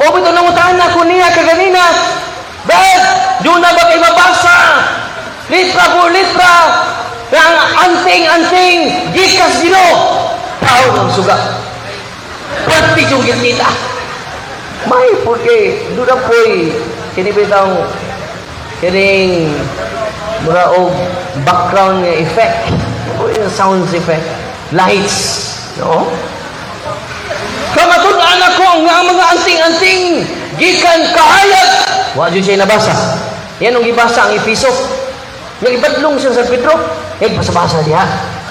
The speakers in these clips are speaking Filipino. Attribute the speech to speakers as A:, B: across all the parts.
A: O ito nangutaan ako niya kaganina. Brad, doon na ba kayo mabasa? Litra por litra. Ang anting-anting, gikas dino. Tao ng suga. Pati yung gilita. May porque, doon na po'y kinibitang kining mura o background effect. O yung sounds effect. Lights. No? Kamatudaan ako ang mga anting-anting gikan kahayag. Wa dyan siya nabasa. Yan ang ibasa ang Episo. Yung ibadlong siya sa Pedro. Basa-basa diha.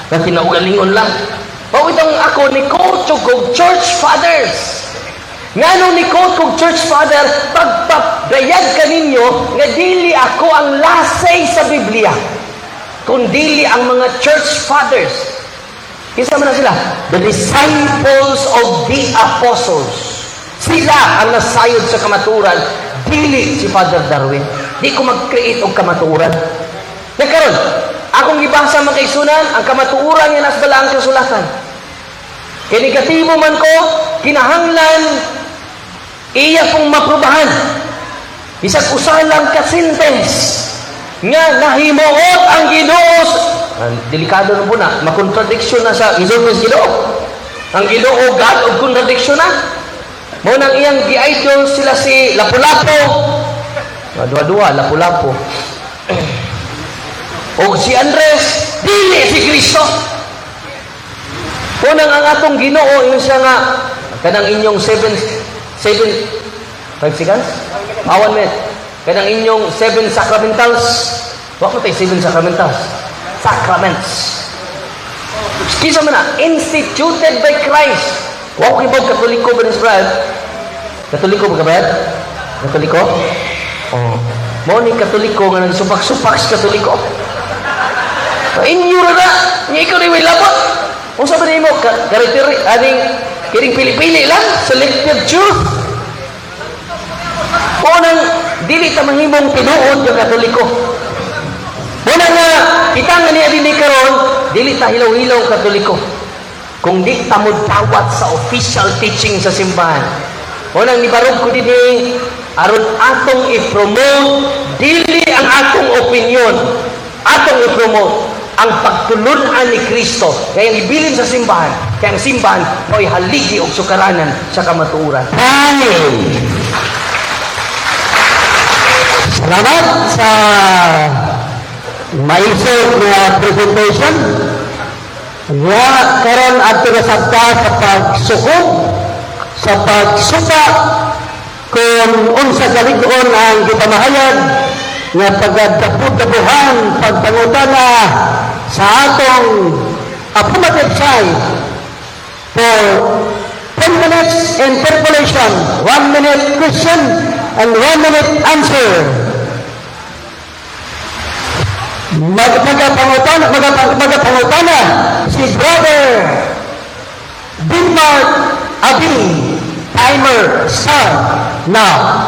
A: Na kinaugalingon lang. Pawitang ako ni quote kong church fathers. Nga nung ni quote kong church father, pagpapdayag ka ninyo, nga dili ako ang lasay sa Biblia. Kundili ang mga church fathers. Isa man na sila? The disciples of the apostles. Sila ang nasayod sa kamaturan. Dili si Father Darwin. Di ko mag-create og kamaturan. Nagkaroon, akong ibasa makaisunan, ang kamaturan niya nas balaang kasulatan. Kinegatibo man ko, kinahanglan, iya pong maprubahan. Bisag usahan lang ka-sentence nga nahimuot ang Ginoo. Delikado na po na, makontradiksyon na sa isulong Ginoo. Ang Ginoo, God of contradiction na. Muna ang iyang gi-idol sila si Lapu-Lapu. Dua-dua, Lapu-Lapu. O si Andres, dili si Kristo. Muna ang atong Ginoo, yung siya nga, kanang inyong 5 seconds? 1 minute. Kanang inyong 7 sacramentals. Wala mo tayo 7 sacramentals. Sacraments. Kisa mo na, instituted by Christ. Wow, kibag Katoliko ba ni Brad? Katoliko ba ka, Brad? Katoliko? Oh. Mo ni Katoliko nga nagsupak-supak sa Katoliko. Inyo na, nga ikaw na may labot. Kung sabi mo, karitiri, aning kiring pili-pili lang, selected truth. O nang dili ta mahimong tinuod yung Katoliko. Muna nga, kita nga niya din karon, dili ta hilaw-hilaw Katoliko. Kung di ta mudawat sa official teaching sa simbahan. Muna nibarog ko din aron atong i-promote, dili ang atong opinion. Atong i-promote ang pagtulunan ni Kristo. Kaya ibilin sa simbahan. Kaya ang simbahan ay haligi o sukaranan sa kamatuuran.
B: Amen. Salamat sa maisog na presentation. Nga karon adto na sabta sa pagsukod, sa pagsuka kung unsa galig-on ang gipamahayag nga pagdapud-dabuhan, pagpangutana sa atong affirmative side for 10 minutes interpolation, 1 minute question and 1 minute answer. Magpangutana si Brother Denmark Abi. Timer start now.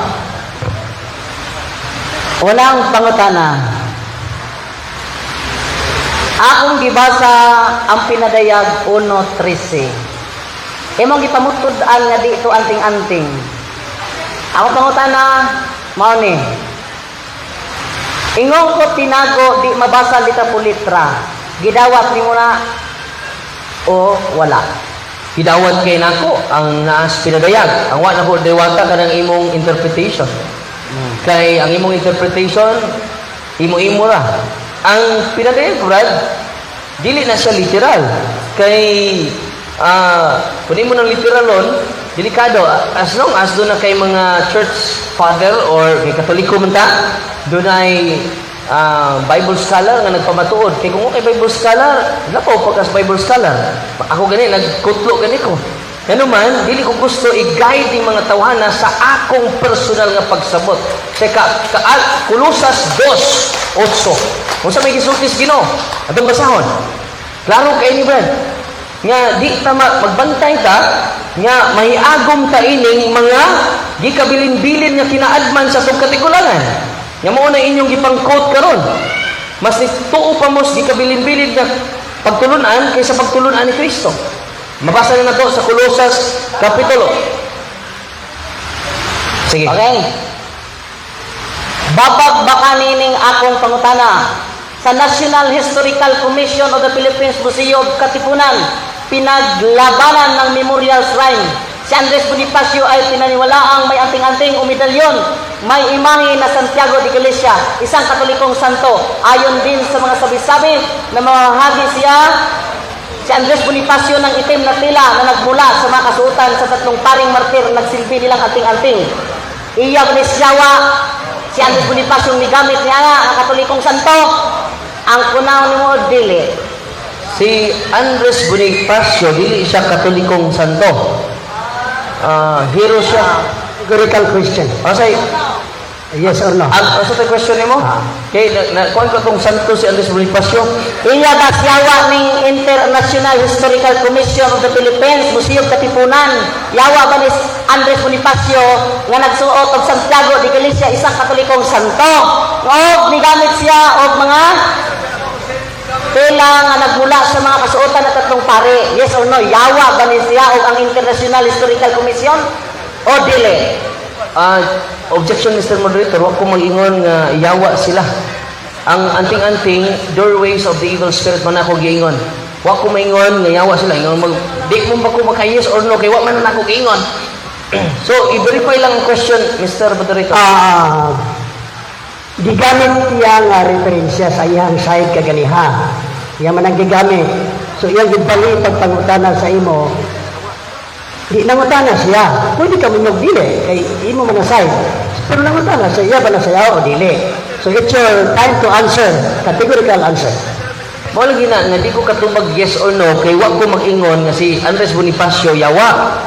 C: Walang pangutana. Akong gibasa ang pinadayag 1:13. Imong gipamutod-an nga di ito anting-anting. Ako pangutana mao ni. Ingong ko tinago di mabasa litra po litra. Gidawat nimo na o wala.
A: Gidawat kay nako ang naas pinadayag. Ang wa na ko dewata kanang imong interpretation. Kay ang imong interpretation imo-imo ra. Ang pinadayag, Brad, dili na siya literal. Kay kung imo nang literalon, delikado. As long as doon na kay mga church father or kay Katoliko man ta, doon ay Bible scholar nga nagpamatuod. Kay kung kay Bible scholar, lapaw pagkas Bible scholar. Ako gani nagkutlo gani ko. Ano man, dili ko gusto i-guide yung mga tawhana sa akong personal nga pagsabot. Sa Kolosas 2:8. Kung sa may gisultis Ginoo, atong basahon. Klaro kay ni Brad. Nga di ta magbantay ta nga mahiagom ta ining mga gikabilin-bilin nga kinaadman sa tong katigulangan. Nga mao na inyong gipang-quote karon. Mas tuo pa mo gikabilin-bilin nga pagtulunan kaysa pagtulunan ni Kristo. Mabasa na nato sa Kolosas kapitulo Sige.
C: Okay. Babag baka nining akong pangutana. Sa National Historical Commission of the Philippines Museo of Katipunan, pinaglabanan ng Memorial Shrine. Si Andres Bonifacio ay pinaniwalaang may anting-anting o medalyon, may imahe na Santiago de Galicia, isang katolikong santo. Ayon din sa mga sabi-sabi na mamahagi siya si Andres Bonifacio ng itim na tela na nagmula sa mga kasuotan sa tatlong paring martir na nagsilbi nilang anting-anting. Iya Benesyawa, si Andres Bonifacio ang nigamit niya ang katolikong santo. Ang kunaw ni mo, dili.
A: Si Andres Bonifacio, dili siya katolikong santo. Hero siya.
B: Historical Christian.
A: Say,
B: Yes or no?
A: ano sa question mo? Okay, kuhan ko itong santo si Andres Bonifacio.
C: Iya basyawa ning International Historical Commission of the Philippines, Museo of Katipunan. Yawa ba ni Andres Bonifacio nga nagsuot og Santiago de Galicia, isang katolikong santo. Og nigamit siya og mga tela nga nagmula sa mga kasuotan na tatlong pare. Yes or no? Yawa ba ni siya og ang International Historical Commission o dili?
A: Objection, Mr. Moderator, wag ko mag-ingon nga yawa sila. Ang anting-anting, doorways of the evil spirit man ako giingon. Wag ko maingon nga yawa sila. Ingon di mo ba ko maka-yes or no, kay wag man ako giingon. So, i-verify lang ang question, Mr. Moderator.
B: Gigamit niya nga referensya sa iyang side kaganiha. Iya man ang gigamit. So iyang gibali pagpangutana sa imo. Di nangutana siya. Pwede ka minog dili kay imo man ang side. Pero nangutana sa iya ba na sayaw o dili. So it's your time to answer. Categorical answer.
A: Mo lagi na nga di ko katubag yes or no kay wag ko mag-ingon nga si Andres Bonifacio yawa.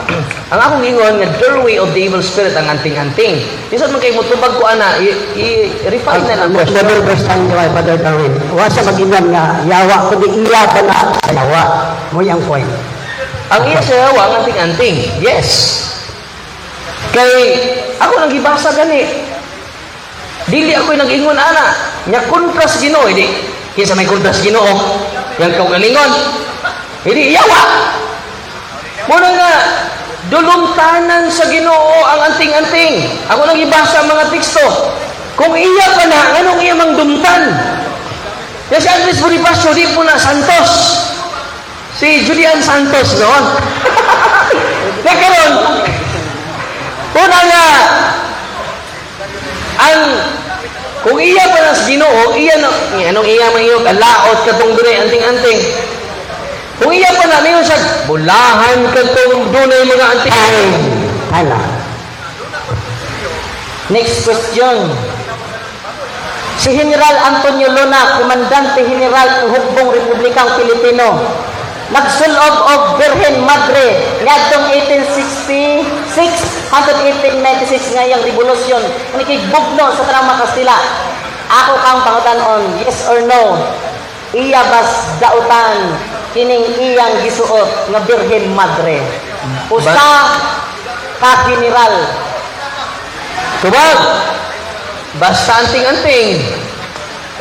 A: Ang akong ingon nga doorway of the evil spirit ang anting-anting. Isod man kay mo tubag ko ana i-refine na lang question.
B: Never first time kay Father Darwin. Wa sa mag-ingan nga yawa kundi iya ba na sayawa. Mo yang point.
A: Ang iya sa yawa ang anting-anting. Yes. Kay ako nang gibasa gani. Dili ako nag-ingon ana. Nya kontras Ginoo di. Kisa may kontras Ginoo. Yang kaugalingon. Hindi yawa. Muna nga dulumtanan sa Ginoo ang anting-anting. Ako nang ibasa ang mga teksto. Kung iya pa na, anong iya mang dumtan? Yan si Andres Bonifacio, di po na Santos. Si Julian Santos noon. Nakaroon, una nga, kung iya pa na sa Ginoo, iya na, anong iya mang iyo, kalaot katong dunay anting-anting. Kung iya pa na, mayroon siya, bulahan katong dunay mga anting-anting.
B: Hala.
C: Next question. Si General Antonio Luna, Komandante General ng Hukbong Republikang Pilipino, nagsulob og Virgen Madre ngadtong 1866 hangtod 1896 ngayang revolusyon nikigbugno sa tanang mga Kastila. Ako kang pangutan-on, yes or no? Iya bas dautan kining iyang gisuot nga Virgen Madre. Usa ka general.
A: Tubag! Basta anting-anting.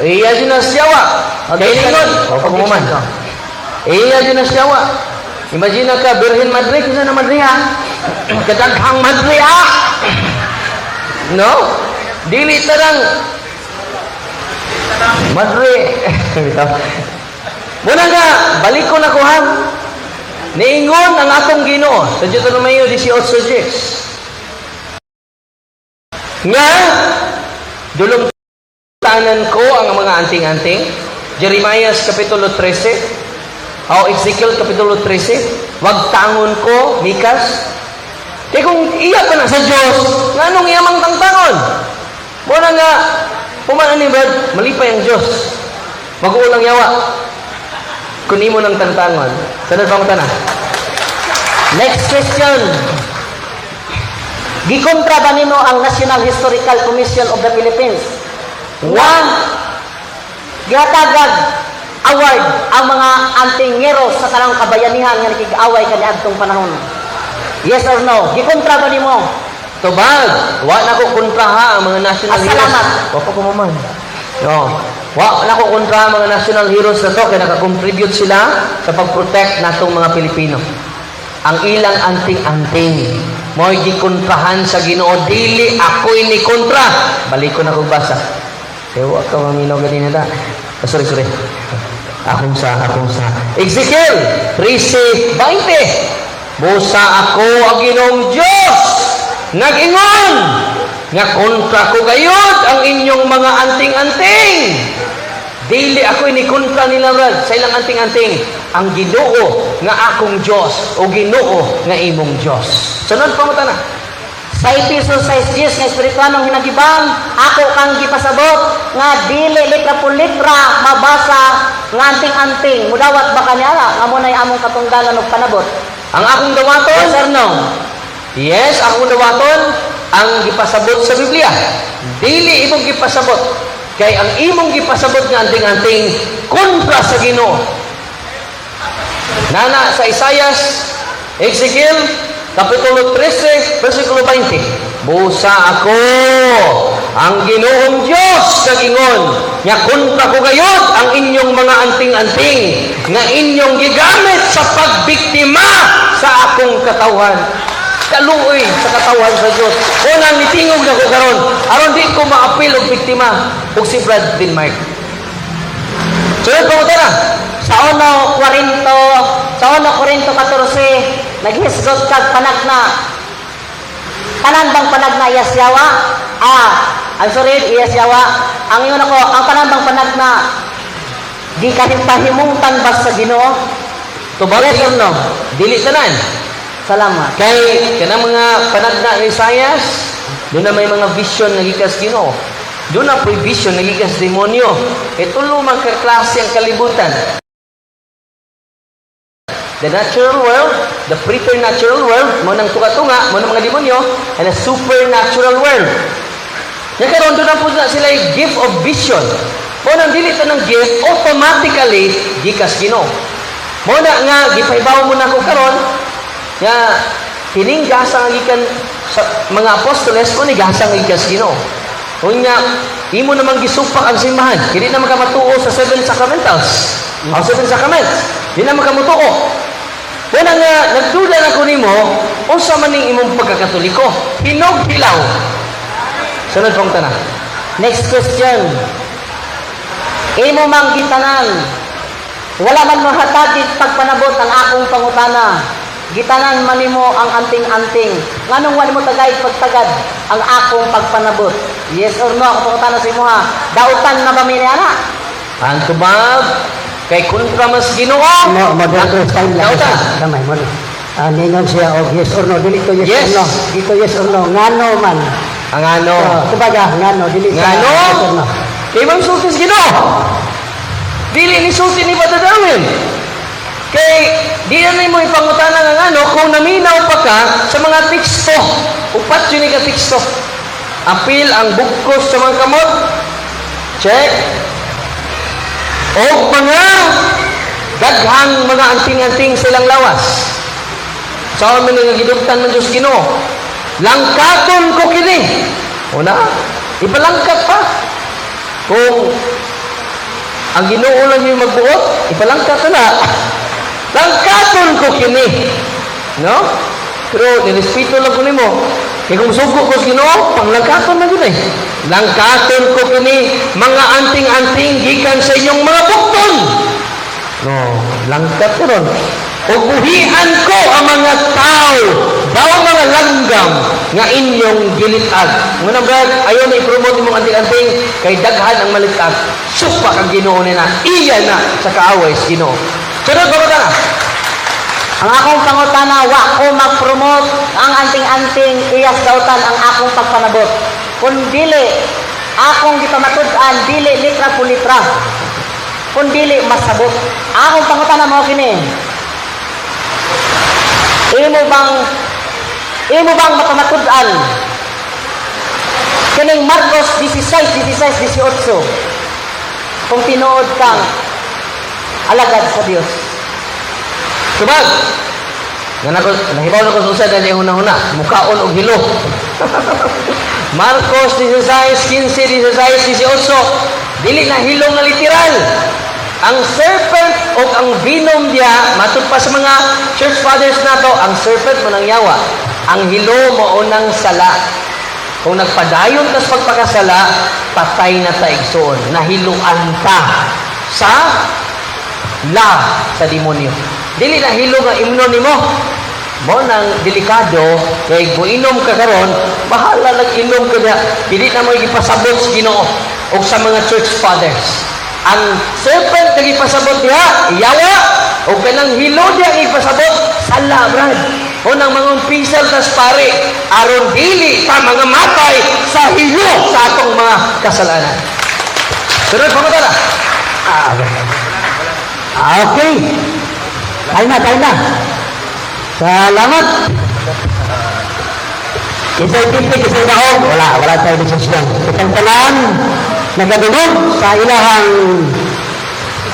A: Iya din na siyawa. Kailingon. O pagmuman. Iya din na siyawa. Imagine ka, Virgen Madre, kisa na Madre ha? Kadaghang Madre ha? No? Dili tarang Madre. Muna nga, balik ko na ko ha. Niingon ang akong Ginoo sa Deuteronomio 18:10. Nga, dulumtanan ko ang mga anting-anting. Jeremiah Kapitulo 13. O Ezekiel Kapitulo 13. Wag tangon ko, Mikas. Kaya kung iya pa na sa Diyos, nga anong iyamang tangtangon? Muna nga, pumanan ni Brad, malipay ang Diyos. Mag-uulang yawa. Kuni mo ng tantangon. Sanad pa mo na.
C: Next question. Gikontra ba nimo ang National Historical Commission of the Philippines? One, gihatagag award ang mga antingero sa tanang kabayanihan nga nakig-away kaniadtong panahon. Yes or no? Gikontra ba nimo?
A: Tubag. Wa na ko kontra ha ang mga national
C: Salamat.
A: heroes. Wa ko maman. No. Wa na ko kontra ang mga national heroes na to kaya naka-contribute sila sa pag-protect natong mga Pilipino. Ang ilang anting-anting mo'y gikontrahan sa Ginoo, dili ako'y ni kontra. Balik ko na kong basa. Ewa ka maminaw ganina na. Sorry. Akong sa Ezekiel 13:20. Busa ako ang Ginoong Diyos, nag-ingon, nga kontra ko gayud ang inyong mga anting-anting. Dili ako ini kontra nila rad sa ilang anting-anting. Ang Ginoo nga akong Diyos o Ginoo nga imong Diyos. Sunod pa mo na.
C: Sa Efesos 6:10 nga espirituanong hinagibang, ako kang gipasabot nga dili litra po litra mabasa nga anting-anting. Mudawat ba kaniya nga mo nay among katungdanan ug panabot?
A: Ang akong dawaton,
C: Yes or no?
A: yes, akong dawaton ang gipasabot sa Biblia. Dili imong gipasabot. Kay ang imong gipasabot nga anting-anting kontra sa Ginoo. Nana sa Isaias, Ezekiel, Kapitulo 13, versikulo 20. Busa ako, ang Ginoong Diyos, nag-ingon, nga kontra ko gayud ang inyong mga anting-anting, nga inyong gigamit sa pagbiktima sa akong katawhan. Kaluoy sa katawhan sa Diyos. Unang nitingog na ko karon, aron di ko maapil og biktima og si Brad Denmark. Sunod pa mo na.
C: Sa 1 Korinto 14, naghisgot kag panagna. Tanan bang panagna Yasyawa? I'm sorry, Yasyawa. Ang ingon ako, ang tanan bang panagna di kahimtahimungtan ba sa Ginoo?
A: Tubag
C: Yes or no?
A: dili tanan.
C: Salamat.
A: Kay kanang mga panagna ni Isaias, doon na may mga vision nga gikas Ginoo. Doon na po vision nga gikas demonyo. Tulo man ka klase ang kalibutan. The natural world, the preternatural world, mo nang tuga-tunga, mo nang mga demonyo, and a supernatural world. Nga karon doon na po na sila yung gift of vision. Mo nang dili ta ng gift, automatically gikas Ginoo. Mo na nga gipaibaw mo na ko karon nga kining gasa nga gikan sa mga apostoles ko ni gasa nga gikas Ginoo. Unya imo namang gisupak ang simbahan, dili na makamatuo sa seven sacramentals. Ang seven sacraments, di na makamutuo. Una nga nagduda na ko nimo unsa man ning imong pagkakatoliko. Hinog hilaw. Sunod pong tanan.
C: Next question. Imo mang gitanan, wala man mo hatagid pagpanabot ang akong pangutana. Gitanan man nimo ang anting-anting. Nganong wala mo tagay pagtagad ang akong pagpanabot? Yes or no? Ako pangutana sa imo ha. Dautan na ba mi ana?
A: Ang tubag kay kontra mas Ginoo.
B: No, modern time lang.
A: Dautan.
B: Damay mo. Ningon siya og yes or no, dili ko yes,
A: Yes.
B: or no. Dito yes or no. Ngano man.
A: Ang ano?
B: Kumbaga, ngano, dili sa
A: Ngano?
B: yes or no.
A: Kay mang sulti sa Ginoo. Dili ni sulti ni Brother Darwin. Kay di na mo ipangutana nga ano kung naminaw pa ka sa mga teksto. Upat yun ka teksto. Apil ang bukos sa mga kamot. Check. O mga daghang mga anting-anting silang lawas. Sa amin nga gidugtan man Diyos Ginoo. Langkaton ko kini. Una, ipalangkat pa. Kung ang Ginoo lang yung magbuot, ipalangkat na. Langkaton ko kini. No? Pero nirespeto lang ko nimo. Kaya kung sugo ko sa Ginoo, panglangkaton na yun eh. Langkaton ko kini mga anting-anting gikan sa inyong mga bukton. No, langkat na ron. Ubuhian ko ang mga tao, daw mga langgam nga inyong gilitag. Ngunang brad, ayaw na i-promote mong anting-anting kay daghan ang malitag. Supak ang Ginoo nila. Iya na sa kaaway sa Ginoo. Sunod ba na?
C: Ang akong pangutana, wa ko mag-promote ang anting-anting iyas dautan ang akong pagpanabot. Kung dili, akong gipamatud-an, dili litra po litra. Kung dili, masabot. Akong pangutana mo kini. Imo bang mapamatud-an? Kining Marcos 16:18. Kung tinuod kang alagad sa Dios.
A: Subag! Nahibaw na ko sa usad na huna-huna. Mukaon o hilo. Marcos 16:15-16-18. Dili na hilong na literal. Ang serpent o ang venom diya, matod pa sa mga church fathers nato, ang serpent mo nang yawa. Ang hilo mo unang sala. Kung nagpadayon tas pagpakasala, patay na ta igsoon. Nahiluan ta sa sa demonyo. Dili na hilo nga imno nimo. Mo nang delikado kay inom ka karon, bahala lang inom ka na. Dili na mo gipasabot sa Ginoo o sa mga church fathers. Ang serpent nagipasabot diha, iyawa o kanang hilo diha ipasabot, sala brad. O nang mga umpisal tas pare, aron dili ta mga matay sa hilo sa atong mga kasalanan. Sunod pa mo tala.
B: Okay. Tayo na. Salamat. Isa'y tipik, isa'y daog. Wala tayo desisyon. Itang tanan, nagadulog sa ilahang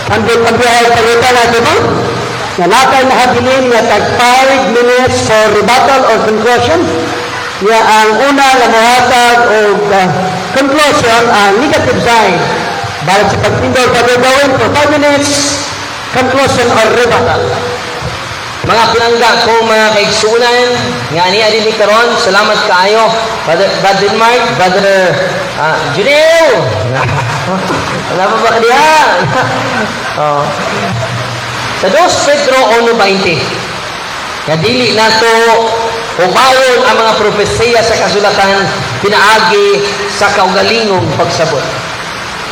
B: pagbihay pagbihay natin mo. Na natay mahabilin nga tag 5 minutes for rebuttal or conclusion. Nga ang una na mahatag o conclusion ang negative side. Balik sa pagpindol pagagawin for 5 minutes, conclusion or rebuttal.
A: Mga pinangga ko, mga kaigsunan, nga niya din ni karon, salamat kaayo, Brother Mark, Brother Junel. Wala pa ba ka diha? Sa 2 Pedro 1:20, nga dili na to ubayon ang mga propesiya sa kasulatan, pinaagi sa kaugalingong pagsabot.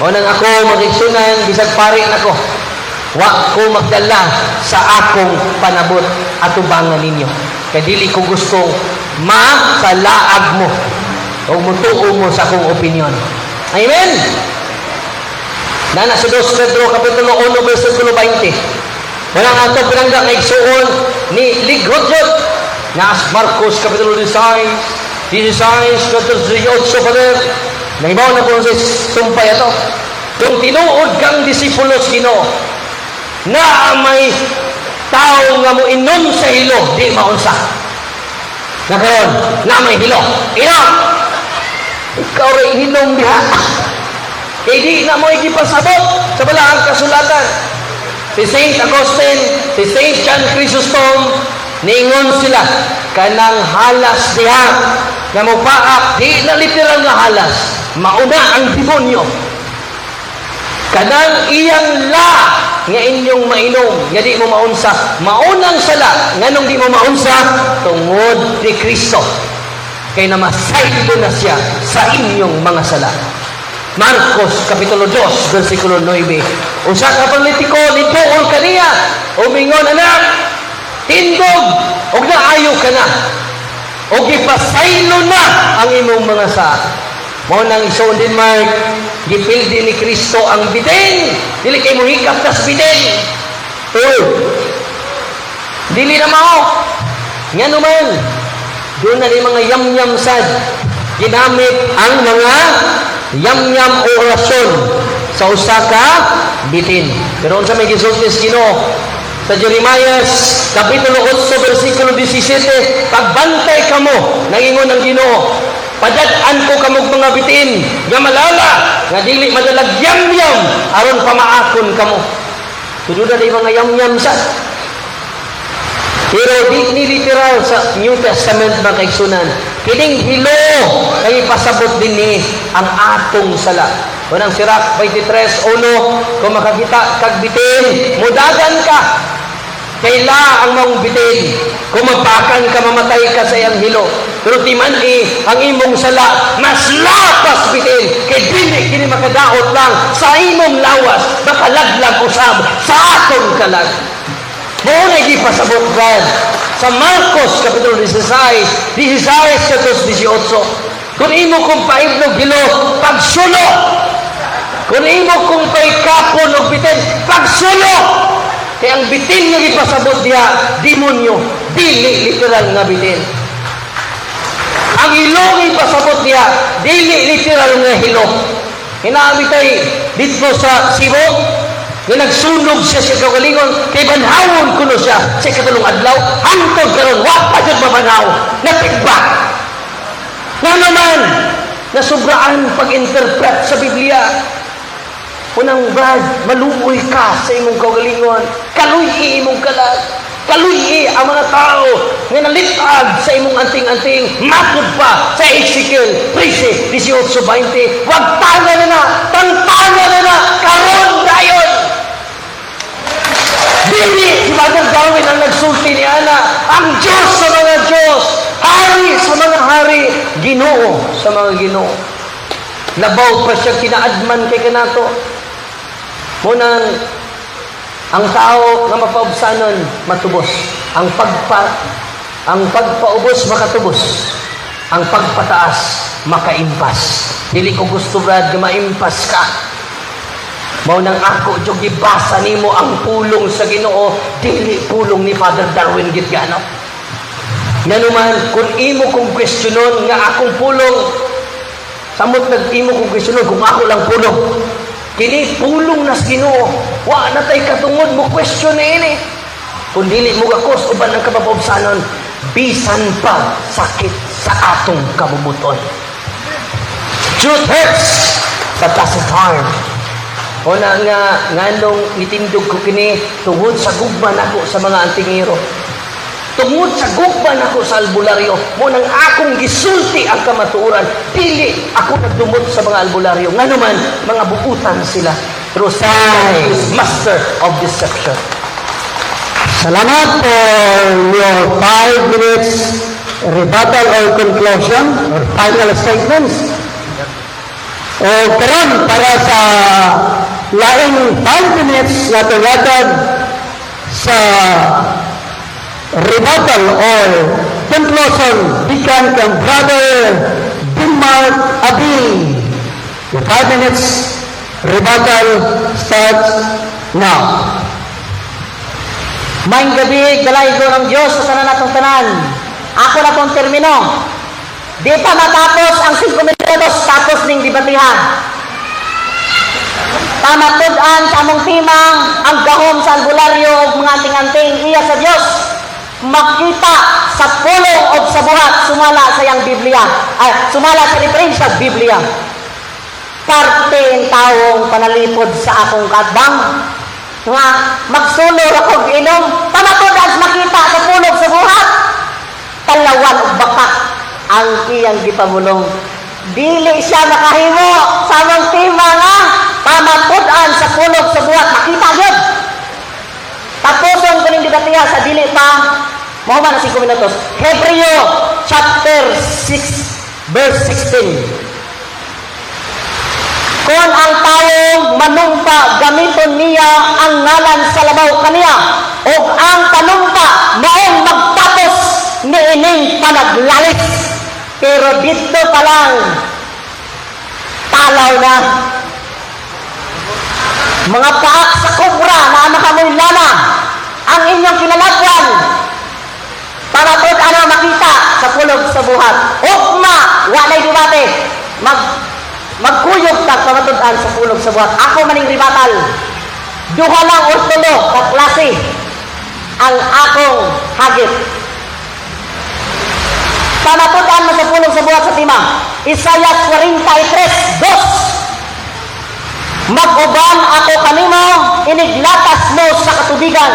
A: O nang ako, mga kaigsunan, bisag pari na ko, wa ko magdala sa akong panabot at tubangan ninyo. Kaya dili ko gustong masalaag mo o mutuo mo sa akong opinion. Amen? Nana sa 2 Pedro Kapitulo 1, versikulo 20. Walang ato pinangga na igsuon ni Ligodjot na as Marcos Kapitulo 16, Kapitulo 18, Father. Nahibaw na po sa sumpay ito. Kung tinuod kang disipulos Ginoo, na may tao nga mo inom sa hilo, di maunsa. Nakaroon, na may hilo. Inom! Ikaw rin hinom diha. E di na mo ikipasabot sa balaang kasulatan. Si Saint Augustine, si Saint John Chrysostom, niingon sila, kanang halas diha, na mo paak, di na literal nga halas, mauna ang demonyo. Kanang iyang nga inyong mainom, nga di mo maunsa, maunang sala, nganong di mo maunsa, tungod ni Kristo. Kay namasaydo na siya sa inyong mga sala. Marcos Kapitulo 2, versikulo 9. Usa ka politiko, nituol ka niya, umingon anak, tindog, og naayo ka na, og ipasaylo na ang imong mga sa. Mo nang isuon din Mark, gipildi ni Kristo ang bitin. Dili kay mo hikap tas bitin. Dili na mao. Nga naman, doon na ni mga yam-yam sad. Ginamit ang mga yam-yam o orasyon sa usa ka bitin. Pero unsa may gisultis Ginoo sa Jeremiah Kapitulo 8, versikulo 17, pagbantay kamo, nangingon ang Ginoo, padad-an ko kamog mga bitin, nga malala, nga dili madalag yam-yam, aron pamaakon kamo. Sududa na mga yam-yam sa. Pero di ni literal sa New Testament mga kaigsunan. Kining hilo, ay ipasabot din ni ang atong sala. Unang Sirak 23:1, kung makakita kag bitin, mudagan ka. Kaila ang mong bitin. Kung mapakan ka, mamatay ka sa iyang hilo. Pero timan ang imong sala, mas lapas bitin. Kay dili kini makadaot lang sa imong lawas, makalaglag usab sa atong kalag. Muna ipasabot God sa Marcos Kapitulo 16, 18. Kung imo kong paiblog hilo, pagsulo. Kung imo kong paikapon o bitin, pagsulo. Kaya ang bitin nga ipasabot diha, demonyo, dili literal nga bitin. Ang ilong ipasabot diha, dili literal nga hilo. Hinaami tayo dito sa Cebu, nga nagsunog siya sa kagalingon, kay banhawon kuno siya sa katulong adlaw, hangtod karon wa pa jud mabanhaw, natigba. Nga naman, nasubraan pag-interpret sa Biblia. Unang Brad, maluoy ka sa imong kagalingon, kaluy imong kalag. Kaluyi ang mga tao nga nalitag sa imong anting-anting, matod pa sa Ezekiel 13, 18, 20. Wag tanga na, tantanga na, karon dayon. Dili si Father Darwin ang nagsulti ni Ana, ang Diyos sa mga Diyos, hari sa mga hari, Ginoo sa mga Ginoo. Labaw pa siya kinaadman kay kanato. Munang ang tao nga mapaubsanon matubos. Ang pagpaubos makatubos. Ang pagpataas makaimpas. Dili ko gusto brad nga maimpas ka. Mao nang ako jud gibasa nimo ang pulong sa Ginoo, dili pulong ni Father Darwin Gitgano. Nanuman kung imo kong questionon nga akong pulong, samot nag-imo kong questionon kung ako lang pulong. Kini pulong nas Ginoo. Wa na tay katungod mo question ini. Kung dili mo gakos uban ang kapapaubsanon, bisan pa sakit sa atong kabubuton. Truth hurts, but doesn't harm. Una nga nganong nitindog ko kini tungod sa gugman ako sa mga antingero. Tungod sa gugman ako sa albularyo, mo nang akong gisulti ang kamatuoran, dili ako nagdumot sa mga albularyo. Nga naman, mga buutan sila. Pero Satan is master of deception.
B: Salamat for your 5 minutes rebuttal or conclusion or final statements. O karon para sa laing 5 minutes na tulatag sa rebuttal or conclusion gikan kang Brother Denmark Abi. The 5 minutes rebuttal starts now.
C: Maayong gabi, galaygo ng Diyos sa tanan natong tanan. Ako na pong termino. Di pa matapos ang 5 minutos tapos ning debatihan. Tamatudan sa among timang ang gahom sa albularyo o mga anting-anting iya sa Diyos. Makita sa pulong o sa buhat sumala sa iyang Biblia. Sumala sa diferensya Biblia. Parte ang taong panalipod sa akong kadbang. Nga magsulor ako inom. Tamatudan makita sa pulong sa buhat. Talawan o bakak ang iyang gipamulong. Dili siya nakahimo sa among tima nga pamatudan sa pulong sa buhat. Makita yun. Tapuson ko ning debatiha sa dili pa mao man 5 minutos. Hebreo chapter 6 verse 16. Kung ang taong manumpa gamiton niya ang ngalan sa labaw kaniya o ang panumpa maong magtapos ni ining panaglalis. Pero dito pa lang talaw na mga paak sa kubra na nakamoy lana ang inyong kinalagwan para po ano makita sa pulog sa buhat. Ugma, walay debate. Magkuyog ta pamatudan sa pulog sa buhat. Ako maning ribatal. Duha lang o tulo ka klase ang akong hagit. Pamatudan mo sa pulog sa buhat sa tima. Isaiah 43:2. Mag-uban ako kanimo, iniglatas mo sa katubigan.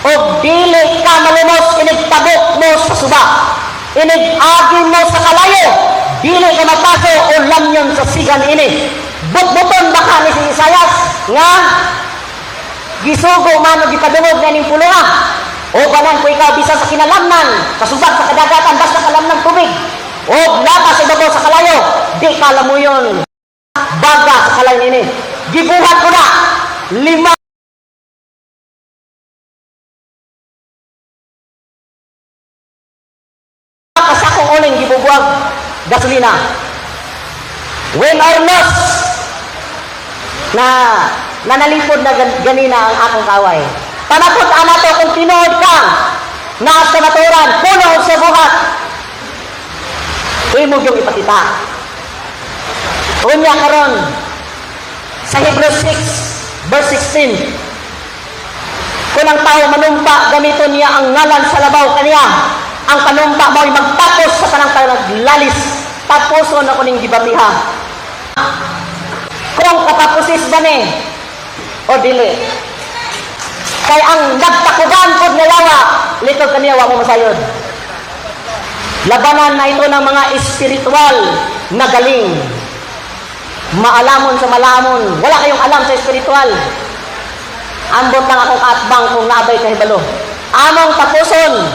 C: O dili ka malimos, inigtabok mo sa suba. Inigagi mo sa kalayo, dili ka mapaso o lamyon sa sigan ini. Butbuton baka ni si Isayas nga gisugo man o gipadungog na ning pulunga. O banan ko ikaw bisa sa kinalamnan, kasubag sa kadagatan, basta kalamnan tubig. O lakas sa ibabaw sa kalayo, di ka lamuyon. Baga sa kalayo ini. Gibuhat ko na 5 kasakong uling gibubuag gasolina. Win or loss na nanalipod na ganina ang akong kaway. Panapot anato kung tinuod ka naas sa maturan, puno sa buhat. Uy mo yung ipakita. Unya karon sa Hebrews 6 verse 16. Kung ang tao manumpa, gamiton niya ang ngalan sa labaw kaniya. Ang panumpa mo'y magtapos sa kanang naglalis. Tapuson ako ning gibatiha. Kung katapusis ba ni o dili. Kay ang nagtakuban pod nga lawa, likod kaniya wa mo masayod. Labanan na ito ng mga espiritual na galing. Maalamon sa malamon. Wala kayong alam sa espiritual. Ambot lang akong atbang kung naabay kahibalo. Among tapuson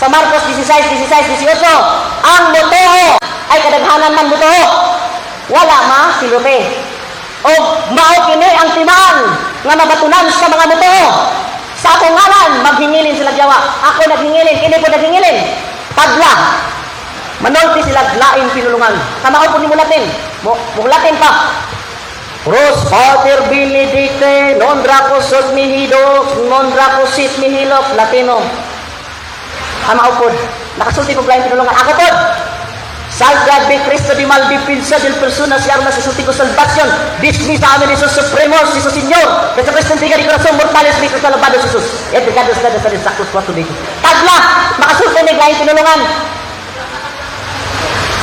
C: sa Marcos 16:18, ang motoho ay kadaghanan man motoho. Wala ma silute. O mao kini ang timaan nga nabatunan sa mga motoho. Sa akong ngalan, maghingilin sila Jawa. Ako naghingilin, kini po naghingilin. Tabla. Manolti sila laing pinulungan. Kamao po ni mulatin. Mulatin pa. Pros pater benedicte, non dracos sos mihido, non dracos sit mihilok, Latino. Kamao po. Nakasulti po laing pinulungan. Ako po. Salve Cristo di Maldipinsa del persona si armas sustico salvación. Dismisa amen Jesus Supremos, Jesus Señor. Cristo Cristo tiga di corazón mortales mi Cristo alabado Jesus. Et pecados cada sa sacros cuatro dito. Tagla, makasulti ni laing pinulungan.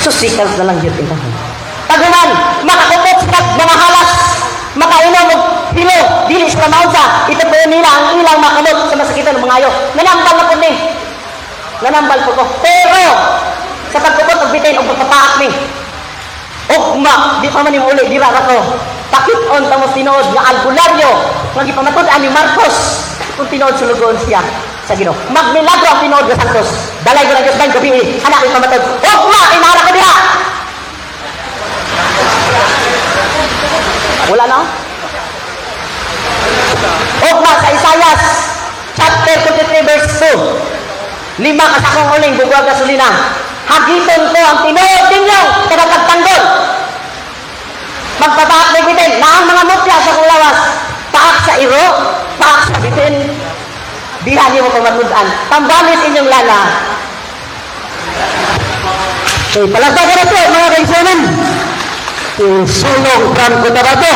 C: Susikas na lang yun tingnan. Taguman, makakupot sa mga halas, makainom ng pilo, dili sa maunsa, ito po nila ang ilang makamot sa masakitan ng mga ayo. Nanambal na po ni. Nanambal po ko. Pero, sa pagkupot, magbitin o pagpapaak ni. Ma, di pa man yung uli, di ba ako? Takit-on tamos tinood nga albularyo, nga gipamatod ni Marcos, kung tinood sulugon siya sa Ginoo. Magmilagro ang tinood nga Santos. Dalay ko na Diyos bang gabi, anak ko pamatod. Ma, inara ko diha! Wala na? Ma, sa Isaias, chapter 23, verse 2. 5 kasakong uling, bugwag gasolina. Hagiton ko ang tinood ninyo, kadagtanggol. Magpapaak na bitin, na ang mga mutya sa kulawas, paak sa iro, paak sa bitin, dihan niyo mo pamatudan. Tambalis inyong lana.
B: Okay, palagpa ko na po, mga kaisanan. Sulong from Cotabato.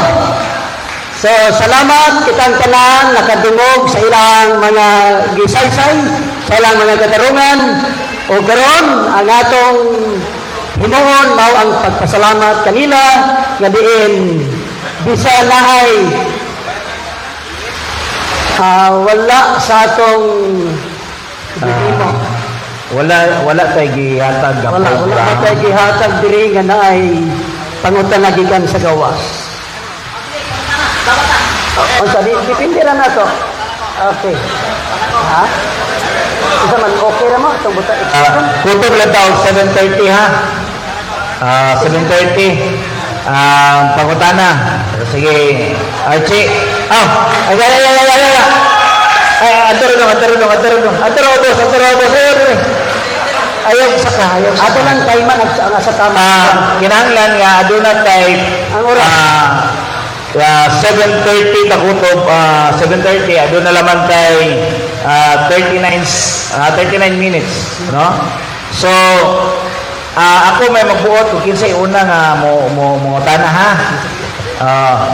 B: So, salamat kitang tanan nakadungog sa ilang mga gisaysay, sa ilang mga katarungan. O karon ang atong himuon mao ang pagpasalamat kanila nga diin bisa nahay wala sa atong
A: Wala tay gihatag nga
B: wala
A: program.
B: tayo gihatag diri nga naay pangutan gikan sa gawas. Sa dipindi ra na to. Okay. Ha? Isa man okay ra mo itong buta.
A: Kutob lang daw 7:30 ha. 7:30. Pangutana. Sige, Archie. Antero boss. Ayaw saka.
B: Ato lang tayo man ang sa tama.
A: Kinahanglan nga aduna tay
B: Ang oras.
A: 7:30 ta kutob 7:30 aduna laman tay 39 minutes, no? So ako may magbuot kung kinsay una nga mo tana ha.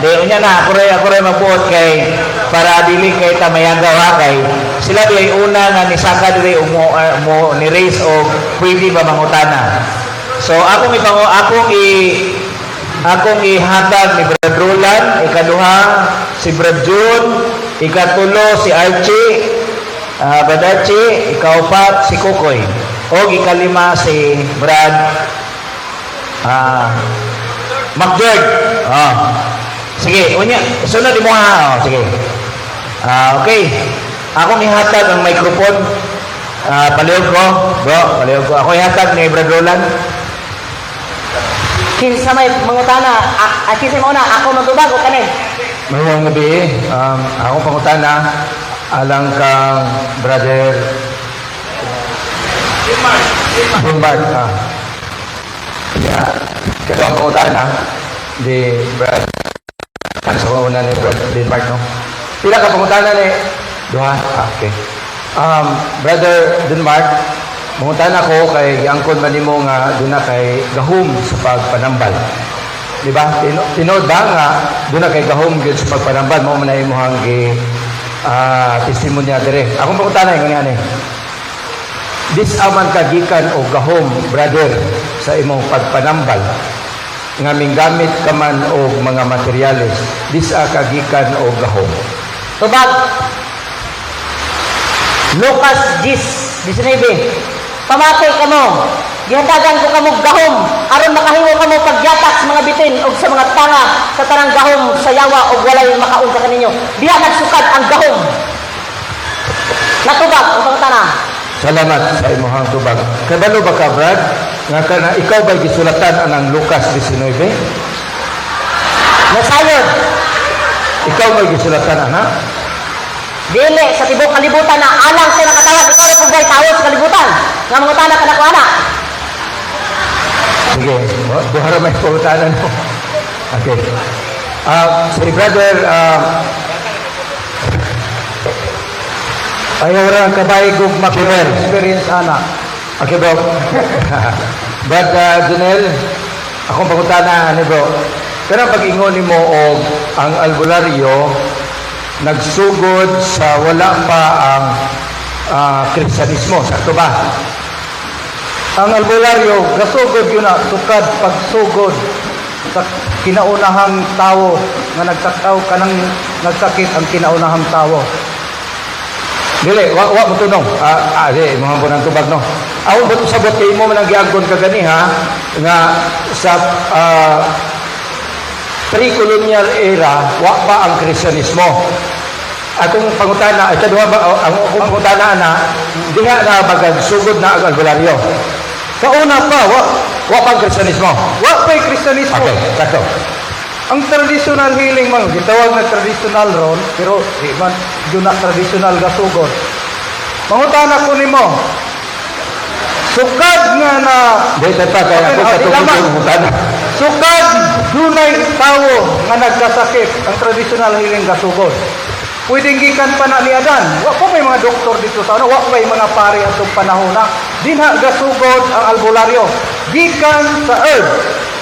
A: Di unya na ako ray magbuot kay para dili kay ta mayagaw ha kay sila di una nga nisaka diri mo ni raise og pwede ba mangutana. So akong ihatag ni Brad Roland, ikaduha si Brad June, ikatulo si Archie, Brad Archie, ikaupat si Kukoy, o ikalima si Brad McGeorge. Sige, unya, sunod mo ha. Sige. Okay. Ako ihatag ang microphone. Palihog ko, bro, palihog ko. Ako ihatag ni Brad Roland.
C: Kinsa may mangutana, kinsa mo na, ako magubag o kanin.
A: Mayroong gabi, ako pangutana, alang kang brother Bombard. Kaya ang pangutana, di Brad, sa una ni Brad Denmark, no? Pila ka pangutana ni Duha? Okay. Brother Denmark, mangutan ako kay angkon man nimo nga duna kay gahom sa pagpanambal. Di ba? Tinod ba nga duna kay gahom gyud sa pagpanambal mao man na imong testimonya dire. Akong pangutana ingon ani. Dis aman kagikan o gahom, brother, sa imong pagpanambal nga minggamit ka man og mga materyales. Dis kagikan o gahom.
C: Tubag, Lucas 10:19. Pamatay kamo, gihatagan ko kamo gahom aron makahiwo kamo pagyatak sa mga bitin ug sa mga tanga sa tanang gahom sa yawa ug walay makaon sa kaninyo. Diha nagsukad ang gahom. Natubag ang pangutana.
D: Salamat sa imong tubag. Kabalo ba ka, Brad? Nga ka na ikaw ba'y gisulatan anang Lucas 19?
C: Nasayod.
D: Ikaw ba'y gisulatan ana?
C: Dili sa tibok kalibutan na alang sa nakatawag ikaw na pugay tawo sa kalibutan. Nga mangutana ka na ko ana.
D: Sige, buhara may pangutanan mo. Okay. Si brother, ayaw rin kabayigog makimer.
B: Experience ana.
D: Okay, bro. Brad Junel, akong pangutana ni bro. Pero pag ingon mo og ang albularyo nagsugod sa wala pa ang Kristyanismo, sakto ba?
B: Ang albularyo, gasugod yun na, sukad pagsugod sa kinaunahang tao nga nagsakaw kanang nagsakit ang kinaunahang tao.
D: Dili, wa mo tunong. Di, mga po ng tubag, no? Ako ba sabot kayo mo manang giagkon ka gani, ha? Nga sa pre-colonial era, wa pa ang Kristyanismo. Atong pangutana, ito duha ba, ang akong pangutana na, diha na bagag sugod na ang albularyo.
B: Kauna pa,
D: Wa pa ang Kristyanismo.
B: wa pa'y Kristyanismo.
D: Okay, sakto.
B: Ang traditional healing man, gitawag na traditional ron, pero di man yun na traditional gasugod. Mangutana ko nimo, sukad nga na,
D: Di, pa, kaya ako
B: Okay,
D: katungkol
B: laman.
D: yung pangutana.
B: sukad dunay tawo nga nagkasakit, ang traditional healing gasugod. Pwedeng gikan pa na ni Adan. Wa pa may mga doktor dito sa ano, wa pa may mga pari atong panahon na dinha gasugod ang albularyo. Gikan sa earth.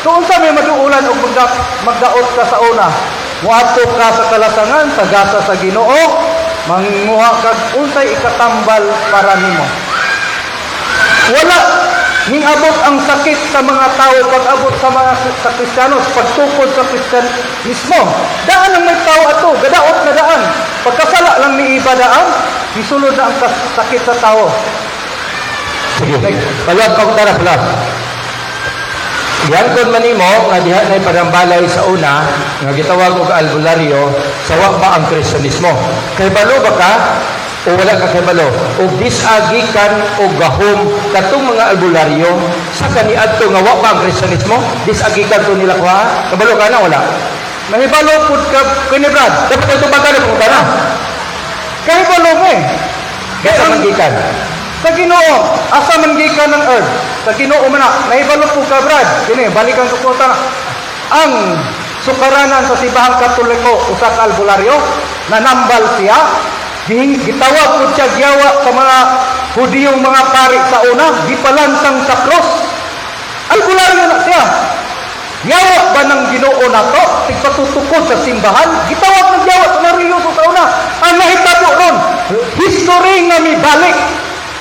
B: So unsa may maduulan og magdaot ka sa una? Muadto ka sa kalasangan, sa gasa sa Ginoo, manguha kag unsay ikatambal para nimo. Wala ning abot ang sakit sa mga tao pag abot sa mga sa Kristiyanos, pagtukod sa Kristyanismo. Daan ang may tao ato, gadaot na daan. Pagkasala lang ni iba daan, gisulod na ang sakit sa tao.
D: Sige. Palawag pangutana, palawag. Yan kon manimo nga diha na padambalay sa una nga gitawag og albularyo sa wa pa ang Kristyanismo. Kay balo ba ka o wala ka kay balo? Og disagi kan og gahom katong mga albularyo sa kaniadto nga wa pa ang Kristyanismo, disagi kan to nila kuha. Kabalo ka na wala?
B: Mahibalo pud ka kini Brad.
D: Dapat ito ba ka na pangutana?
B: Kahibalo mo eh.
D: Kaya sa magikan.
B: Sa Ginoo, asa man gikan ng earth? Sa Ginoo man na, nahibalo po ka Brad. Kini, balikan ko po ta. Ang sukaranan sa Sibahang Katoliko usa ka albularyo, nanambal siya, gitawag po siya giyawa sa mga Hudiyong mga pari sa una, gipalansang sa cross. Albularyo na siya. Yawa ba ng Ginoo na to? Tigpatutukod sa simbahan? Gitawag ng yawa sa nariyoso sa una. Ang nahitabo ron, history nga mi balik.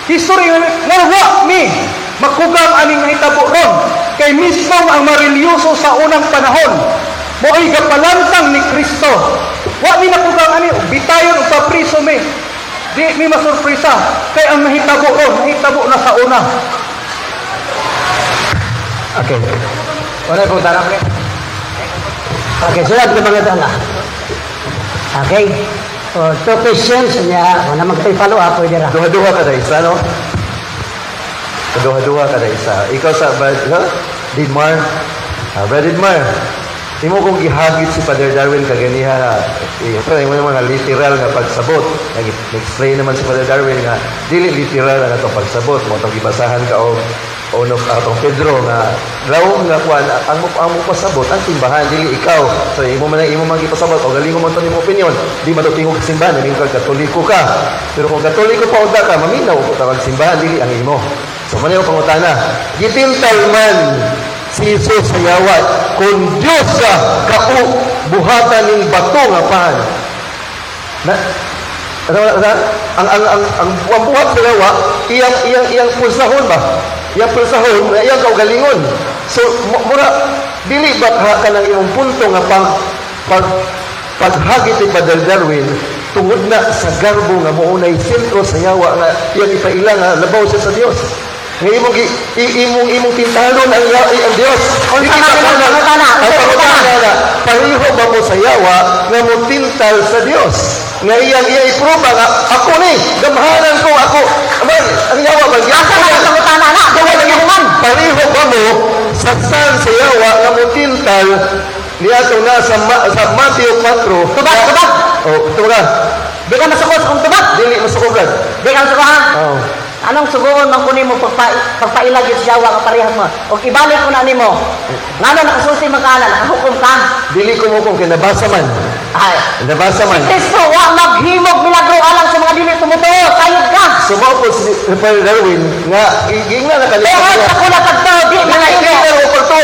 B: History nga wa mi makugang aning nahitabo ron. Kay mismo ang marilyoso sa unang panahon. Mo'y gapalantang ni Kristo. Wa mi nakugang ani, bitayon o papriso mi. Di mi masurpresa. Kay ang nahitabo ron, nahitabo na sa una.
D: Okay. Wala pong tanong pre.
B: Okay, sunod na mga dala. Okay. For 2 questions niya, wala magpay-follow up, pwede ra.
D: Duha-duha ka na isa, no? Duha-duha ka na isa. Ikaw sa, Didmar? Brad Didmar, di mo kong gihagit si Father Darwin kaganiha na, yung mga literal nga pagsabot. Nag-explain naman si Father Darwin nga, dili literal na itong pagsabot. Mo itong ibasahan ka o unok atong Pedro nga lawom nga kuan ang mo pasabot ang simbahan dili ikaw so imo man gipasabot o galingon mo to nimo opinion di matutihog sa simbahan dili ka katoliko ka pero kung katoliko pa unta ka maminaw ko tawag simbahan dili ang imo so maniyo pangutana gitintal man si Jesus sa yawat kung Dios sa buhatan ning bato nga pan na ang buhat sa yawa iyang pulsahon ba iyang pulsahon na iyang kaugalingon so mura dili ba ka ng imong punto nga paghagit ni Father Darwin tungod na sa garbo nga mounay sentro sa yawa nga iyang ipaila nga labaw siya sa Dios. Nga imong tintalon ang Dios.
C: Unsa man ang pangutana?
D: Ang pangutana na pareho ba mo sa yawa nga mo tintal sa Dios? Nga iyang iproba nga ako ni gamhanan ko ako. Aman, ang yawa ba?
C: Asa man ang pangutana na? Daway ang yawan.
D: Pareho ba mo saksan sa yawa nga mo tintal niya ito na sa Matthew 4.
C: Tubag.
D: Oh, tubag.
C: Di ka masukos kung tubag.
D: Dili masukugan.
C: Di ka masukuhan.
D: Oh.
C: Anong sugoon man kunin mo pagpailag yung siyawa ka parehas mo? O ibalik ko na ni mo. Ngano nakasusi magkaanan, nakahukom ka.
D: Dili ko mo kung kinabasa man.
C: Ay,
D: Nabasa man.
C: Kristo, wa maghimog milagro alang sa mga dili tumutuo. Kayod ka.
D: Sumaw po si Father Darwin nga iging na
C: Pero
D: nakalimutan
C: sa kuna pagto, di
D: Mga
C: mga
D: ikita
C: ito.
D: ko to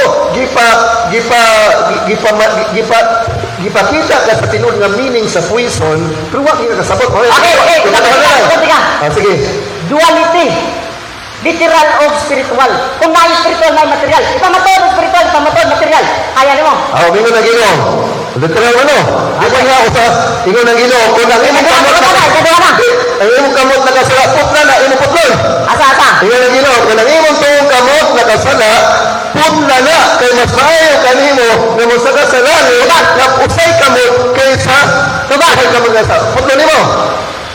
D: gipakita ka sa tinud nga meaning sa puison pero wa kita kasabot.
C: Okay, kunti ka.
D: Sige.
C: Duality. Literal of spiritual. Kung na spiritual, na material. Ipamatod ang spiritual, ipamatod material. Kaya mo.
D: Mingo na Ginoo. Literal ano? Di ba nga usa ingo na Ginoo kung ang imong kamot ang imong kamot nakasala putla na imong putlon.
C: Asa.
D: Ingo na Ginoo kung ang imong tuong kamot nakasala putla na kay mas maayo kanimo nga mosaga sa langit nga usay kamot kaysa usay kamot kaysa putlon nimo.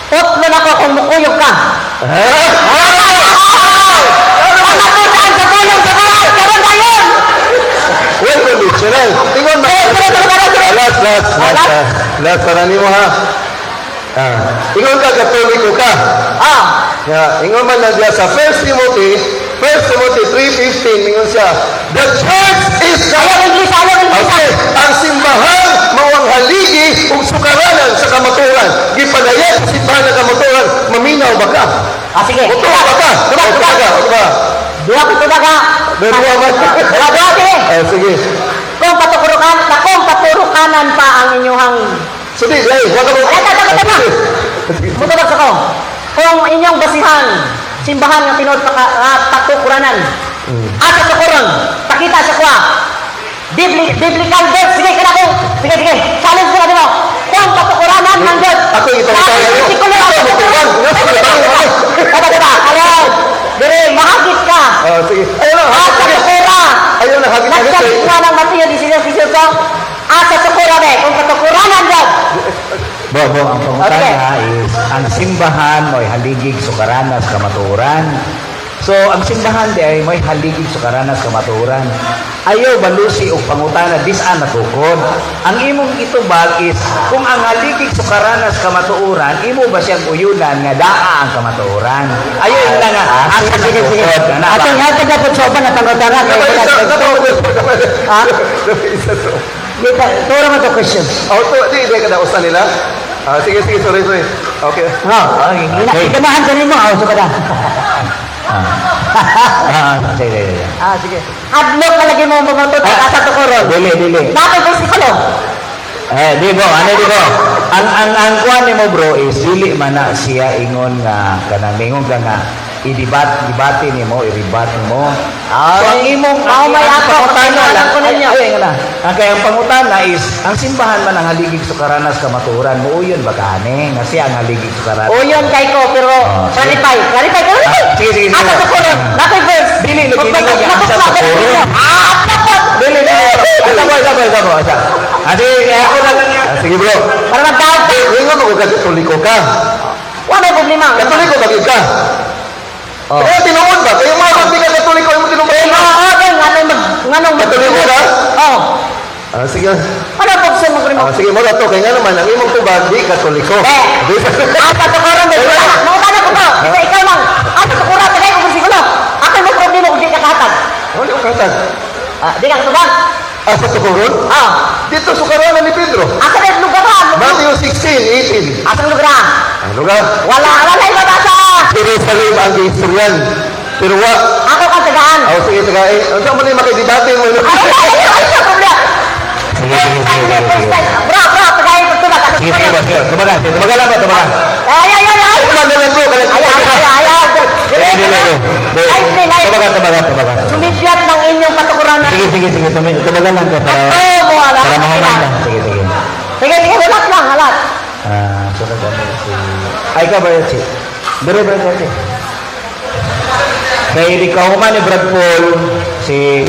C: Putlon ako kung mukuyog ka. Pamatutan sa tulong sa mga. Karoon na yun.
D: Well conditional. Ingon ba? Last para nimo ha. Ingon ka katoliko ka. Ingon man na diya sa 1 Timothy 3:15 ingon siya, the church is the Okay, ang simbahan mawang haligi ug sukaranan sa kamaturan. Gipadayag sa simbahan ng kamaturan, maminaw ba ka?
C: Sige.
D: Uto ba ka?
C: Dua ko tumaga.
D: Dua ba?
C: Dua sige.
D: Sige.
C: Kung paturukanan pa ang inyong
D: Sige, wala mo.
C: Mutubag sa ko. Kung inyong basihan, simbahan ng tinod patukuranan. At sa tukuron, pakita sa kuha. Biblical verse. Sige, kaya ko. Sige. Challenge ko na mo. Kung patukuranan ng Diyos.
D: Ako ito tayo.
C: Diba? Alam. Dire, mahagit ka.
D: Sige. Ayun na.
C: At sa tukura.
D: Ayun na, hagit.
C: Nagsabiwa ng Mateo 16:18 ko. At sa tukura kung patukuranan Diyos.
E: Bobo, ang pangutana is ang simbahan mo'y haligig sukaranas kamaturan. So, ang simbahan di ay mo'y haligig sukaranas kamaturan. Ayaw balusi o pangutana disan natukod. Ang imong itubag is kung ang haligig sukaranas kamaturan, imo ba siyang uyunan nga daa ang kamaturan? Ayaw yun lang nga.
C: Sige. Atong hatag na po sopa na pangutana. Turo mo to questions.
D: Di ka na usan nila? Sige, sorry. Okay.
C: Ikamahan ka rin mo. Suka na.
E: Sige.
C: Adlok na lagi mo mamutot at sa tukuron.
E: Dili.
C: Dapat ko si Kalo.
E: Di ko. Ang kuan ni mo bro is dili man na siya ingon nga kanang mingon ka nga idibati nimo, iribat mo. So ang imong
C: may ako
E: pangutana
C: ko ninyo.
E: Ay nga na. Ang kayang pangutana is ang simbahan man ang haligig sukaranas kamaturan mo uyon ba kani nga siya ang haligig sukaranas.
C: O yun kay ko, pero clarify ko.
E: Sige.
C: At sa tukuron. Nakoy verse.
E: Dili lagi nga sa tukuron. Dili. Sabo. Adi ako na lang yan.
D: Sige bro.
C: Para mag-doubt ka.
D: Ingon mo ka katoliko ka.
C: Wala problema.
D: Katoliko ba ka? Kaya tinuod ba? Kaya mga hindi ka katoliko, yung tinuod
C: Nganong
D: Katoliko ka?
C: Oo.
D: Sige.
C: Ano po sa mga mo?
D: Sige mo to. Kaya nga naman, ang imong tubag, di katoliko.
C: At sa tukuron. Mga ko. Kasi ikaw lang. At sa tukuron. Tagay ko si Kulo. Ako may problema kung di ka katag.
D: Wala ko katag.
C: Di ka katubag.
D: Sa tukuron? Dito sukaranan ni Pedro.
C: Asa na lugaran?
D: Matthew 16:18.
C: Asang lugaran?
D: Ang lugar?
C: Wala iba basa.
D: Jerusalem ang giistoryan. Pero wa.
C: Ako kang tagaan.
D: Sige, tagay. Ang saan mo na yung makidibate mo?
C: Ay, problema. Bro, tagay ko tubag.
E: Tumaga lang ba?
C: Ay.
D: Tumaga lang bro.
E: Tumaga.
C: Sumisyat ng inyong patukuran na.
E: Sige. Tumaga lang ka para
C: Mo alam.
E: mahuman lang. Sige.
C: Sige, halat lang.
E: sunod kami si... Ay ka ba si... Dere ba dere? Kaya di ka human ni Brad Paul, si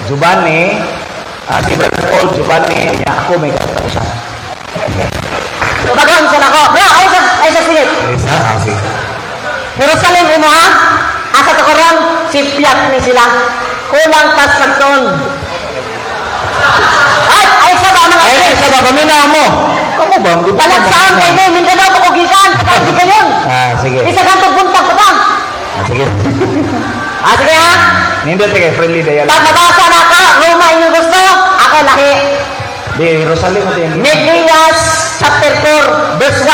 E: Giovanni, si Brad Paul, Giovanni, niya ako may katapusan.
C: Tubagon sa nako. Bro, ay sa singit.
E: Isa, sige.
C: Jerusalem imo ha? Asa to karon sipyak ni sila. Kulang pas pagton. Ay sa ba mga
E: Ay, isa ba kami na mo? Kamu ba?
C: Balag saan kay mo Mindanao ko gikan. Kasi kayon.
E: Sige.
C: Isa kanto buntag pa ta.
E: Sige.
C: Sige ha.
E: Nindot kay friendly dial.
C: Pag nabasa na ka, Roma inyong gusto. Ako laki.
E: Di Jerusalem ito yung...
C: Micaiah chapter 4 verse 1.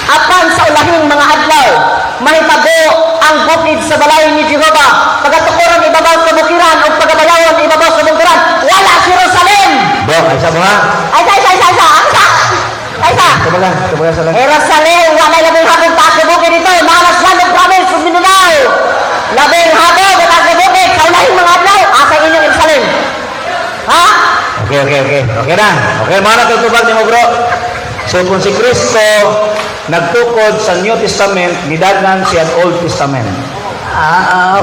C: Apan sa ulahing mga adlaw, mahitabo ang bukid sa balay ni Jehova. Pagatukuran ibabaw sa bukiran o pagabayawan ibabaw sa bukiran. Wala si Jerusalem.
E: Bro, ay sa mga...
C: Ay sa.
E: Kabaga sa lang.
C: Jerusalem, wala labing habog taas sa bukid dito. Malas man ang province of Mindanao. Labing habog taas sa bukid sa ulahing mga adlaw. Asa inyong Jerusalem? Ha?
E: Okay na. Okay, mga natutubag ni mo, bro. So, kung si Kristo nagtukod sa New Testament, nidagnan siya ang Old Testament.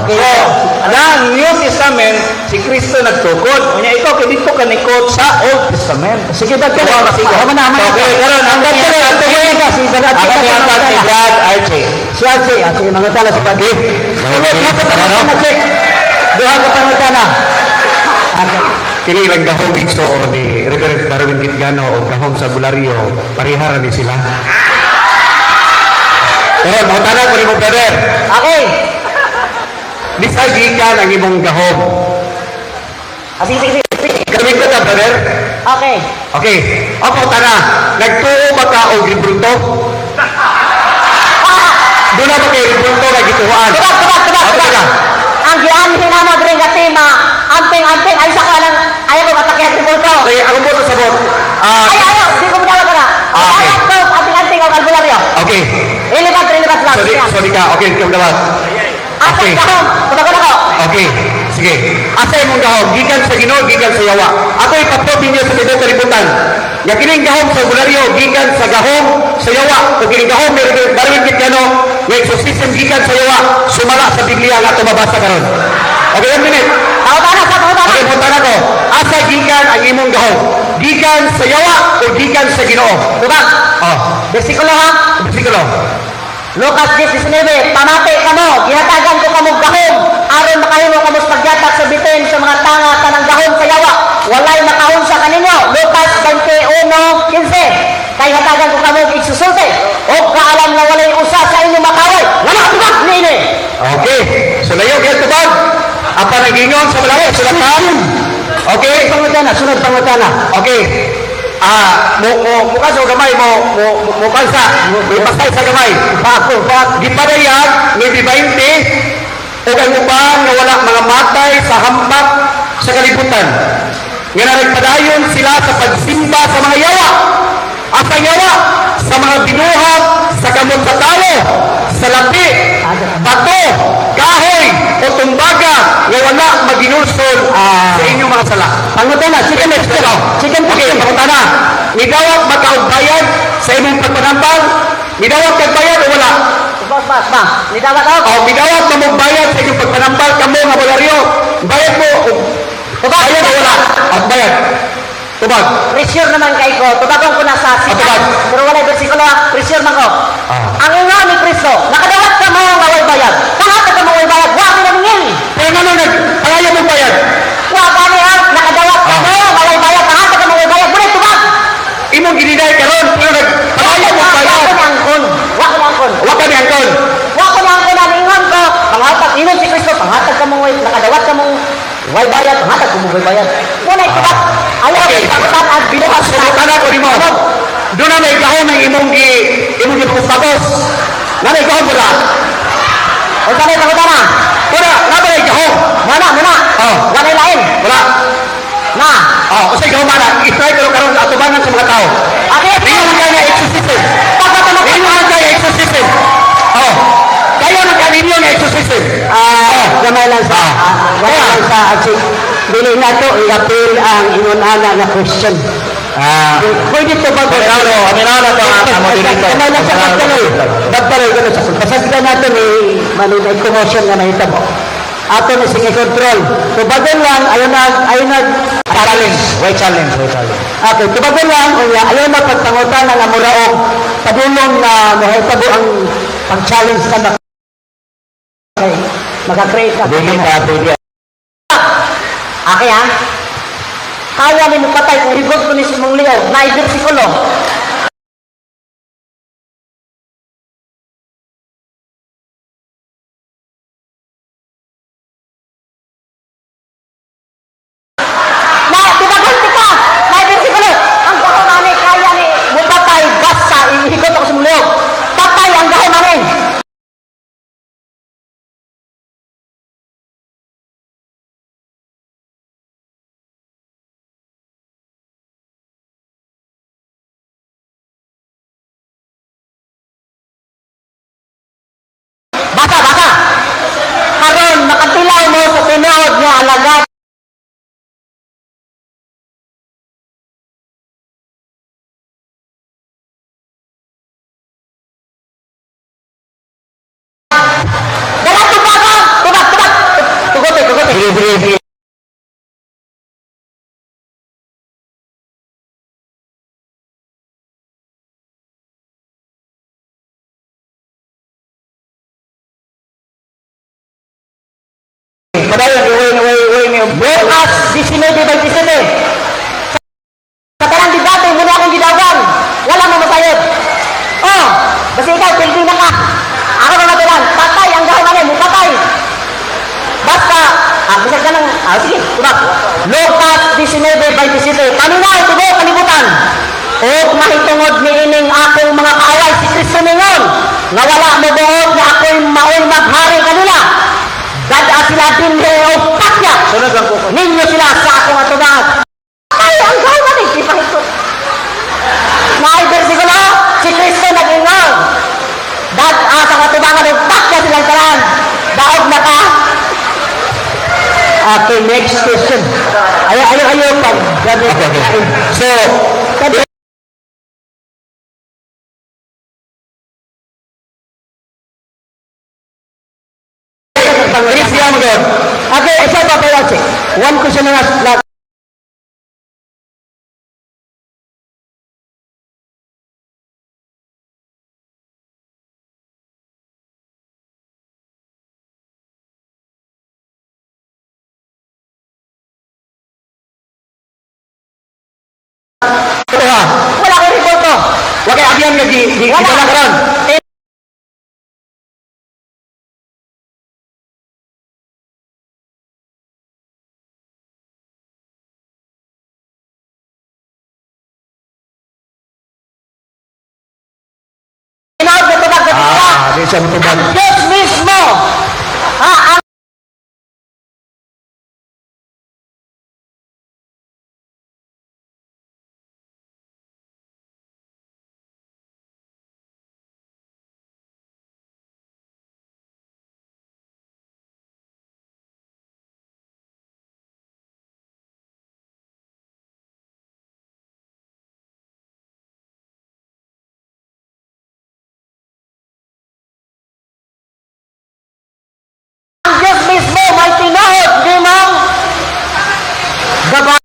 C: Okay.
E: So, ang New Testament, si Kristo nagtukod. Kanya ikaw, kaya dito ka nikot sa Old Testament.
B: Sige, Brad Paul.
E: Sige, okay, karon ang
B: Brad Paul, tuloy ka, si Brad Paul.
E: Ako niyatan si Brad Archie.
B: Si Archie, sige, mga tala si Brad. Duha ka pangutana.
F: Kini lang gahong igsoon ni Reverend Darwin Gitgano o gahong sa Bularyo, parihara ni sila. Pero mautana ko ni mo, brother.
C: Okay.
F: Bisag gikan ang imong gahong.
C: Sige.
F: Kami ko ta, brother.
C: Okay.
F: Okay. Ako tana, nagtuo ba ka o gibrunto? Doon na ba kayo gibrunto na gituan?
C: Tubag. Ang gianhin na mo diri nga tema, anting ay sa kalang ayaw ko matakyan ni Bulto.
F: Okay, ako mo sa sabot.
C: Ayaw, di ko mudala ka na.
F: Okay.
C: Ayaw, anting o kalbularyo.
F: Okay.
C: Ilibat lang.
F: Sorry ka. Okay, ikaw dapat.
C: Asa
F: Okay.
C: kahong, tubagon ako.
F: Okay, sige. Asa imong gahom? Gikan sa Ginoo, gikan sa Yawa. Ako ipatod ninyo sa medyo kalibutan. Nga kining gahom sa Bularyo, gikan sa gahom sa Yawa. O kining gahom ni Darwin Gitgano, nga exorcism gikan sa Yawa, sumala sa Biblia nga ito mabasa karon. Okay, 1 minute.
C: Tawag
F: Okay, punta na ko. Asa gikan ang imong gahom? Gikan sa Yawa o gikan sa Ginoo?
C: Tubag.
F: Oh,
C: Bersikulo ha.
F: bersikulo.
C: Lucas 10:19, pamati kamo, gihatagan ko kamo gahom, aron makahimo kamo sa pagyatak sa bitin sa mga tanga tanang gahom sa yawa. Walay makahon sa kaninyo. Lucas 21:15. Kay hatagan ko kamo igsusulti. O kaalam na walay usa sa inyo makaway. Wala tubag niini.
F: Okay. So layo kaya tubag. Apa nagingon sa balay sulatan? Okay.
B: Sunod pangutana.
F: Okay. Muka sa gamay mo kansa. May pasay sa gamay. Gipadayag may 20 o kay uban nga wala mga matay sa hambak sa kalibutan. Nga nagpadayon sila sa pagsimba sa mga yawa. At ang yawa sa mga binuhat sa kamot sa tao, sa lapi, bato, kahoy, o tumbaga nga wala maginulsol sa inyong mga sala.
B: Pangutana, chicken
F: Okay, pangutana. Midawat magkaugbayad sa imong pagpanambal? Midawat kagbayad o wala?
C: Bas. Nidawat ako.
F: O midawat na magbayad sa inyong pagpanambal kamo nga Bularyo? Bayad mo o bayad o wala? At bayad. Tubag.
C: Pressure naman kay ko. Tubagon ko na sa
F: Tubag.
C: sikat. Pero wala bersikulo ha. Pressure man ko. Ang inga ni Kristo, nakadawat ka mo nga way bayad. Kahat ka mo way bayad. Wa mo namingil.
F: Kaya nga nung nag-ayaw mo bayad,
C: Wa ka niya, nakadawat ka mo nga way bayad. Kahat ka mo way bayad. Muna tubag.
F: imong giniday karon pero nag-ayaw mo bayad.
C: Wa ko niangkon.
F: Wa ka niyangkon.
C: Wa ko niangkon ang ingon ko. Panghatag ingon si Kristo, panghatag ka mo way nakadawat ka mo way bayad. Panghatag ka mo way bayad. Muna tubag. Ayaw
F: Okay.
C: ipagtan at binuhat sa
F: Subukan ako ni mo. Doon na may gahon ng imong gipagpagos. Na may gahon pula.
C: O sanay pangutana.
F: Pula, na may gahon.
C: Muna.
F: Oh.
C: Wala lain.
F: Pula.
C: Na.
F: Kasi gahon mana, itry ko karon atubangan sa mga tao.
C: Okay.
F: Tingnan mo kaya exorcism. Tingnan mo kaya exorcism. Kaya na kaninyo ng exorcism.
B: Gamay lang sa Archie. Dili na to i-appeal ang ingon ana nga question. Pwede ito ba?
E: Aminado to ang moderator.
B: Kamay lang sa pagkaloy. Dagpaloy ko sa pasagdan natin manunay commotion nga nahita mo. Ato na sige control. Tubagan lang, ayaw na,
E: Challenge. Why challenge?
B: okay, tubagan lang, ayaw na pagpangutan ng amuraong padulong na mahitabo ang pag-challenge na maka-create na.
E: Hindi ka pwede.
C: Okay ha? Kaya ni patay kung higot ko ni Simong Leo, na versikulo. Na, tumagal ka! Na versikulo! Ang gahon namin, kaya ni mupatay, basta, ihigot ako Simong Leo. Patay ang gahon namin! Baka! Karon nakatilaw mo sa tinuod nga alagad. Dala tubagan! Tubag! Tugote!
E: Sige.
B: Padayon, bukas 19-27. Sa karang debate, muna akong gidawan. Wala mo masayod. Oh, basta ikaw, pildi na ka. Ako na matulan. Patay, ang gawin namin, mo patay. Basta, bisag ka ng, sige, tubak. Lucas 19-27. Kanina, tubo, kalibutan. O mahitungod ni ining akong mga kaaway, si Kristo ningon. Nga wala mo buod na ako'y maong maghari kanila. Dada sila din o pakya.
E: Sunod ang kuko.
B: Ninyo sila sa akong atubangan. Ay, ang gawa ni ipahito. Naay versikulo, si Kristo nag-ingaw. Dada sa atubangan o pakya silang talan. Daog na ka. Okay, next question. Ayaw pag So, okay, isa pa pa lang. One question na last. Wala ko report ko. Wag kay abyan nga di wala karon.
E: Di siya matubag.
B: Diyos mismo. Ang Diyos mismo may tinuod, di mo? Gaba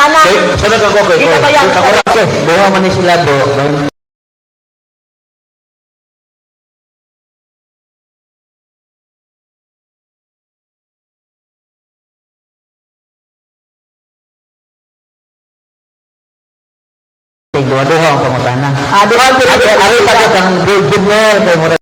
B: tanan.
E: Sunod ang kuko.
B: Kita ba yan?
E: Buha man ni sila do. Duha-duha ang pangutana.
B: Duha ang
E: Ari pa ang good kay mura